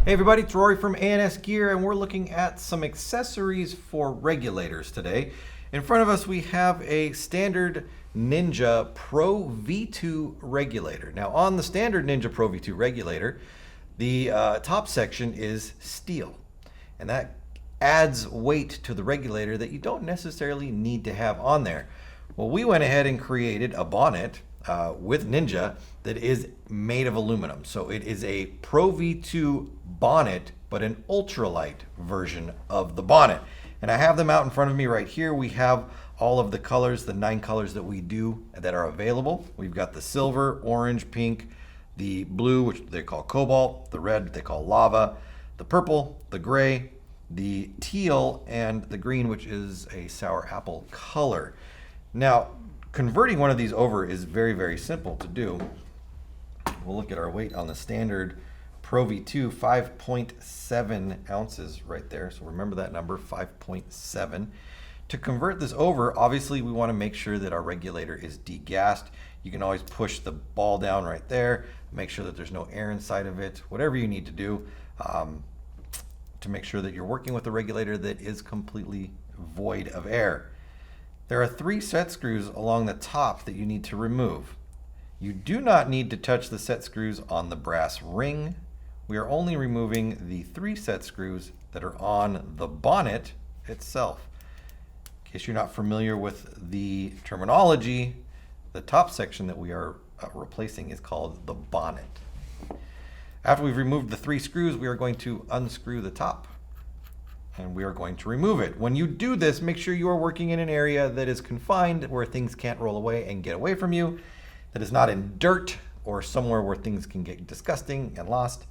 Hey everybody, it's Rory from A&S Gear, and we're looking at some accessories for regulators today. In front of us we have a standard Ninja Pro V2 regulator. Now on the standard Ninja Pro V2 regulator, the top section is steel, and that adds weight to the regulator that you don't necessarily need to have on there. Well, we went ahead and created a bonnet with Ninja that is made of aluminum. So it is a Pro V2 bonnet, but an ultralight version of the bonnet. And I have them out in front of me right here. We have all of the colors, the 9 colors that we do that are available. We've got the silver, orange, pink, the blue, which they call cobalt, the red they call lava, the purple, the gray, the teal, and the green, which is a sour apple color. Now, converting one of these over is very, very simple to do. We'll look at our weight on the standard Pro V2, 5.7 ounces right there. So remember that number, 5.7. To convert this over, obviously we want to make sure that our regulator is degassed. You can always push the ball down right there, make sure that there's no air inside of it, whatever you need to do to make sure that you're working with a regulator that is completely void of air. There are 3 set screws along the top that you need to remove. You do not need to touch the set screws on the brass ring. We are only removing the 3 set screws that are on the bonnet itself. In case you're not familiar with the terminology, the top section that we are replacing is called the bonnet. After we've removed the 3 screws, we are going to unscrew the top, and we are going to remove it. When you do this, make sure you are working in an area that is confined, where things can't roll away and get away from you, that is not in dirt or somewhere where things can get disgusting and lost,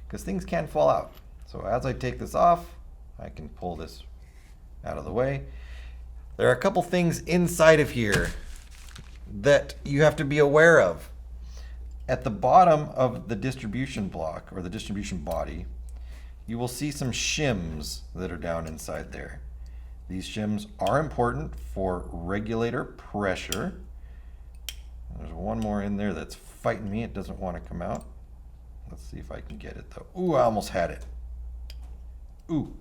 because things can fall out. So as I take this off, I can pull this out of the way. There are a couple things inside of here that you have to be aware of. At the bottom of the distribution block, or the distribution body, you will see some shims that are down inside there. These shims are important for regulator pressure. There's one more in there that's fighting me. It doesn't want to come out. Let's see if I can get it though. Ooh, I almost had it. Ooh.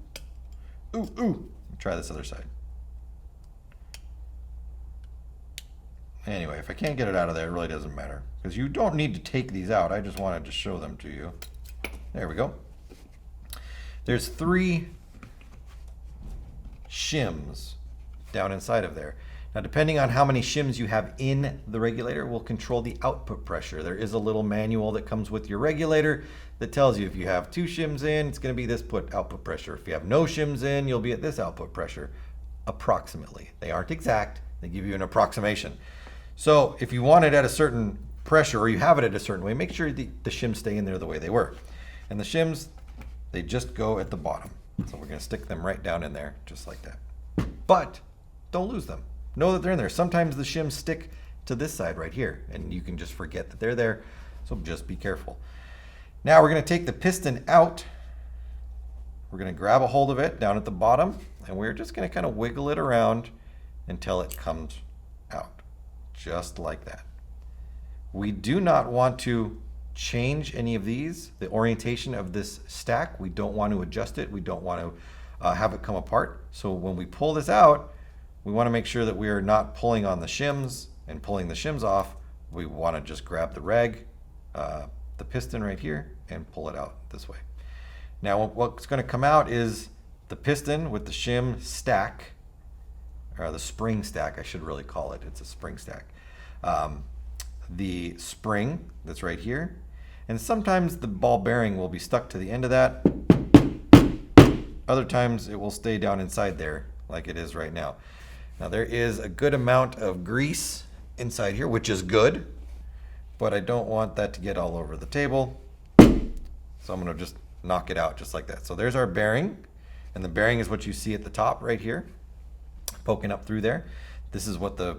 Ooh, ooh. Let me try this other side. Anyway, if I can't get it out of there, it really doesn't matter, because you don't need to take these out. I just wanted to show them to you. There we go. There's 3 shims down inside of there. Now, depending on how many shims you have in the regulator will control the output pressure. There is a little manual that comes with your regulator that tells you if you have 2 shims in, it's going to be this output pressure. If you have no shims in, you'll be at this output pressure, approximately. They aren't exact. They give you an approximation. So if you want it at a certain pressure, or you have it at a certain way, make sure the shims stay in there the way they were. And the shims, they just go at the bottom. So we're going to stick them right down in there, just like that. But don't lose them. Know that they're in there. Sometimes the shims stick to this side right here, and you can just forget that they're there. So just be careful. Now we're going to take the piston out. We're going to grab a hold of it down at the bottom, and we're just going to kind of wiggle it around until it comes out, just like that. We do not want to change any of these, the orientation of this stack. We don't want to adjust it. We don't want to have it come apart. So when we pull this out, we want to make sure that we are not pulling on the shims and pulling the shims off. We want to just grab the the piston right here, and pull it out this way. Now what's going to come out is the piston with the shim stack, or the spring stack, I should really call it. It's a spring stack. The spring that's right here, and sometimes the ball bearing will be stuck to the end of that. Other times it will stay down inside there like it is right now. Now there is a good amount of grease inside here, which is good, but I don't want that to get all over the table. So I'm going to just knock it out just like that. So there's our bearing, and the bearing is what you see at the top right here, poking up through there. This is what the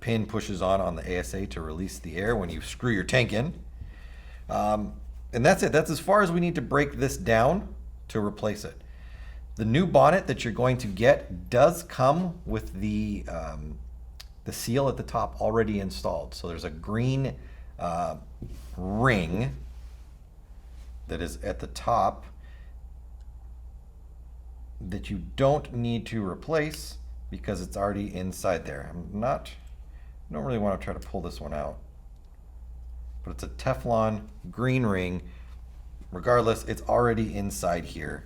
pin pushes on the ASA to release the air when you screw your tank in. And that's it. That's as far as we need to break this down to replace it. The new bonnet that you're going to get does come with the seal at the top already installed. So there's a green ring that is at the top, that you don't need to replace because it's already inside there. I don't really want to try to pull this one out, but it's a Teflon green ring. Regardless, it's already inside here.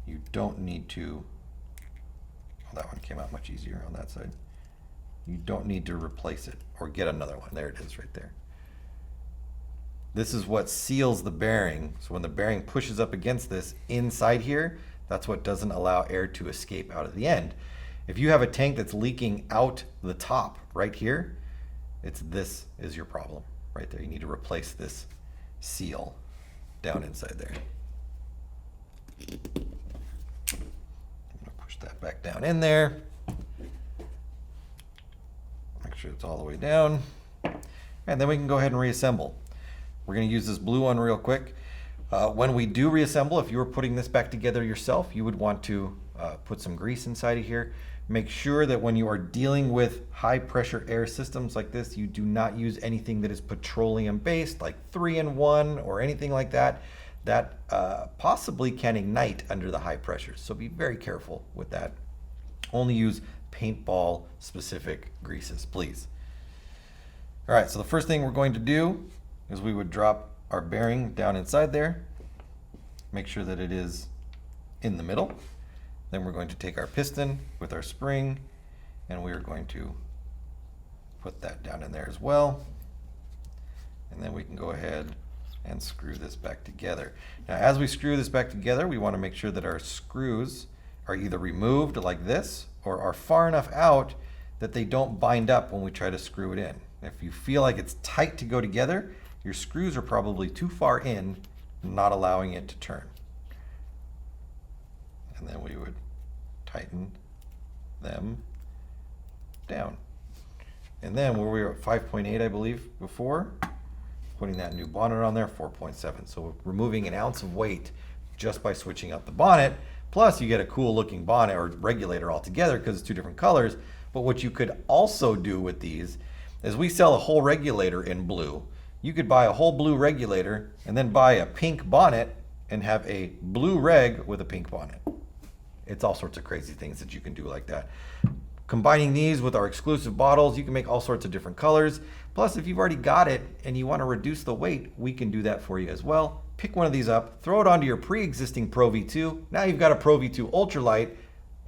You don't need to, oh, that one came out much easier on that side. You don't need to replace it or get another one. There it is right there. This is what seals the bearing. So when the bearing pushes up against this inside here, that's what doesn't allow air to escape out of the end. If you have a tank that's leaking out the top right here, this is your problem right there. You need to replace this seal down inside there. I'm gonna push that back down in there. Make sure it's all the way down. And then we can go ahead and reassemble. We're going to use this blue one real quick. When we do reassemble, if you were putting this back together yourself, you would want to put some grease inside of here. Make sure that when you are dealing with high pressure air systems like this, you do not use anything that is petroleum based, like 3-in-1 or anything like that. That possibly can ignite under the high pressures. So be very careful with that. Only use paintball specific greases, please. All right, so the first thing we're going to do is we would drop our bearing down inside there, make sure that it is in the middle. Then we're going to take our piston with our spring and we are going to put that down in there as well. And then we can go ahead and screw this back together. Now, as we screw this back together, we want to make sure that our screws are either removed like this or are far enough out that they don't bind up when we try to screw it in. If you feel like it's tight to go together, your screws are probably too far in, not allowing it to turn. And then we would tighten them down. And then where we were at 5.8, I believe, before, putting that new bonnet on there, 4.7. So we're removing 1 ounce of weight just by switching up the bonnet. Plus you get a cool looking bonnet or regulator altogether because it's 2 different colors. But what you could also do with these is we sell a whole regulator in blue. You could buy a whole blue regulator and then buy a pink bonnet and have a blue reg with a pink bonnet. It's all sorts of crazy things that you can do like that. Combining these with our exclusive bottles, you can make all sorts of different colors. Plus, if you've already got it and you want to reduce the weight, we can do that for you as well. Pick one of these up, throw it onto your pre-existing Pro V2. Now you've got a Pro V2 Ultralite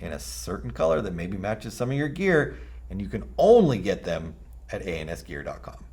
in a certain color that maybe matches some of your gear, and you can only get them at ansgear.com.